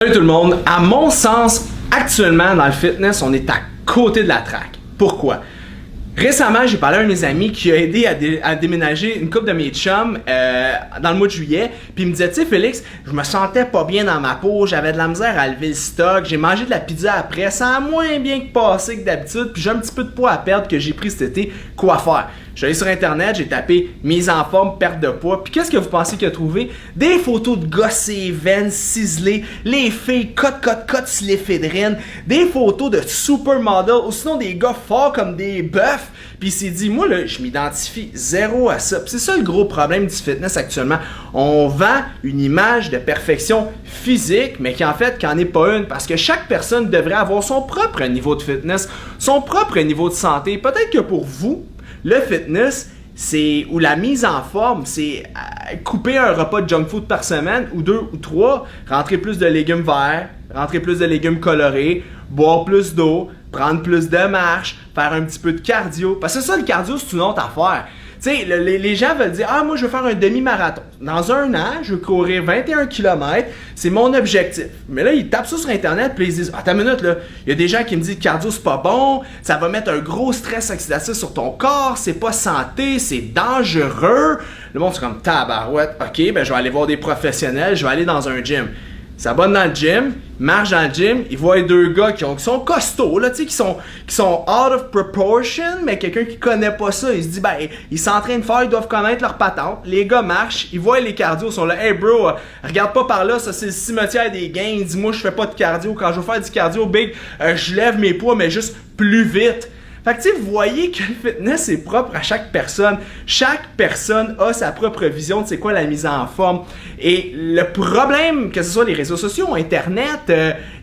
Salut tout le monde, à mon sens, actuellement dans le fitness, on est à côté de la traque. Pourquoi? Récemment, j'ai parlé à un de mes amis qui a aidé à déménager une couple de mes chums dans le mois de juillet. Puis il me disait, tu sais Félix, je me sentais pas bien dans ma peau, j'avais de la misère à lever le stock, j'ai mangé de la pizza après, ça a moins bien que passé que d'habitude, puis j'ai un petit peu de poids à perdre que j'ai pris cet été, quoi faire? Je suis allé sur internet, j'ai tapé mise en forme, perte de poids, puis qu'est-ce que vous pensez qu'il a trouvé? Des photos de gossés, veines, ciselées, les filles cote sur l'éphédrine, des photos de supermodels, ou sinon des gars forts comme des bœufs, puis il s'est dit, moi là, je m'identifie zéro à ça. Puis c'est ça le gros problème du fitness actuellement. On vend une image de perfection physique, mais qui en fait, qu'en est pas une, parce que chaque personne devrait avoir son propre niveau de fitness, son propre niveau de santé. Peut-être que pour vous, le fitness, ou la mise en forme, c'est couper un repas de junk food par semaine, ou 2 ou 3, rentrer plus de légumes verts, rentrer plus de légumes colorés, boire plus d'eau, prendre plus de marche, faire un petit peu de cardio. Parce que ça, le cardio, c'est une autre affaire. Tu sais, les gens veulent dire « Ah, moi, je veux faire un demi-marathon. Dans un an, je veux courir 21 km. C'est mon objectif. » Mais là, ils tapent ça sur Internet puis ils disent « Attends une minute, là. Il y a des gens qui me disent que le cardio, c'est pas bon. Ça va mettre un gros stress oxydatif sur ton corps. C'est pas santé. C'est dangereux. » Le monde, c'est comme « Tabarouette. OK, ben je vais aller voir des professionnels. Je vais aller dans un gym. » Il s'abonne dans le gym, il marche dans le gym, il voit les deux gars qui sont costauds, là, qui sont out of proportion, mais quelqu'un qui connaît pas ça, il se dit, ben, ils s'entraînent fort, ils doivent connaître leur patente. Les gars marchent, ils voient les cardio, ils sont là, hey bro, regarde pas par là, ça c'est le cimetière des gains. Dis-moi, je fais pas de cardio. Quand je veux faire du cardio, big, je lève mes poids, mais juste plus vite. Fait que tu sais, vous voyez que le fitness est propre à chaque personne. Chaque personne a sa propre vision de c'est quoi la mise en forme. Et le problème, que ce soit les réseaux sociaux, Internet,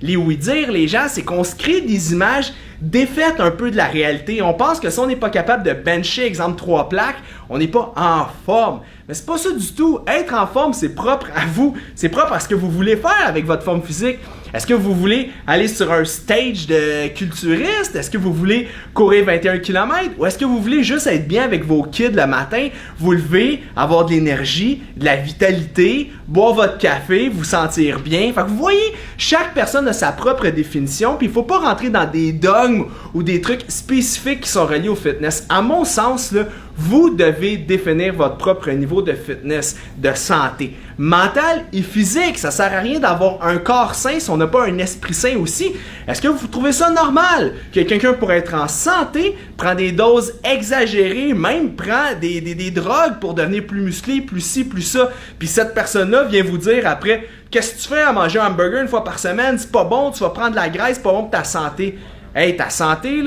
les oui-dire, les gens, c'est qu'on se crée des images défaites un peu de la réalité. On pense que si on n'est pas capable de bencher, exemple 3 plaques, on n'est pas en forme. Mais c'est pas ça du tout. Être en forme, c'est propre à vous. C'est propre à ce que vous voulez faire avec votre forme physique. Est-ce que vous voulez aller sur un stage de culturiste? Est-ce que vous voulez courir 21 km? Ou est-ce que vous voulez juste être bien avec vos kids le matin, vous lever, avoir de l'énergie, de la vitalité, boire votre café, vous sentir bien? Fait que vous voyez, chaque personne a sa propre définition, puis il ne faut pas rentrer dans des dogmes ou des trucs spécifiques qui sont reliés au fitness. À mon sens, là, vous devez définir votre propre niveau de fitness, de santé, mental et physique. Ça sert à rien d'avoir un corps sain si on n'a pas un esprit sain aussi. Est-ce que vous trouvez ça normal que quelqu'un pour être en santé prend des doses exagérées, même prend des drogues pour devenir plus musclé, plus ci, plus ça, puis cette personne-là vient vous dire après, qu'est-ce que tu fais à manger un hamburger une fois par semaine? C'est pas bon, tu vas prendre de la graisse, c'est pas bon pour ta santé. Hey, ta santé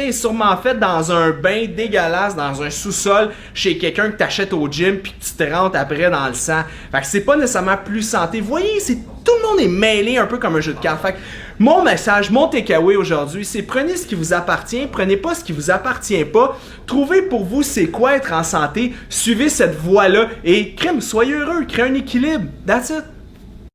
est sûrement faite dans un bain dégueulasse, dans un sous-sol, chez quelqu'un que t'achètes au gym puis que tu te rentres après dans le sang. Fait que c'est pas nécessairement plus santé. Vous voyez, tout le monde est mêlé un peu comme un jeu de cartes. Fait que mon message, mon takeaway aujourd'hui, c'est prenez ce qui vous appartient, prenez pas ce qui vous appartient pas. Trouvez pour vous c'est quoi être en santé, suivez cette voie-là et crème, soyez heureux, créez un équilibre. That's it.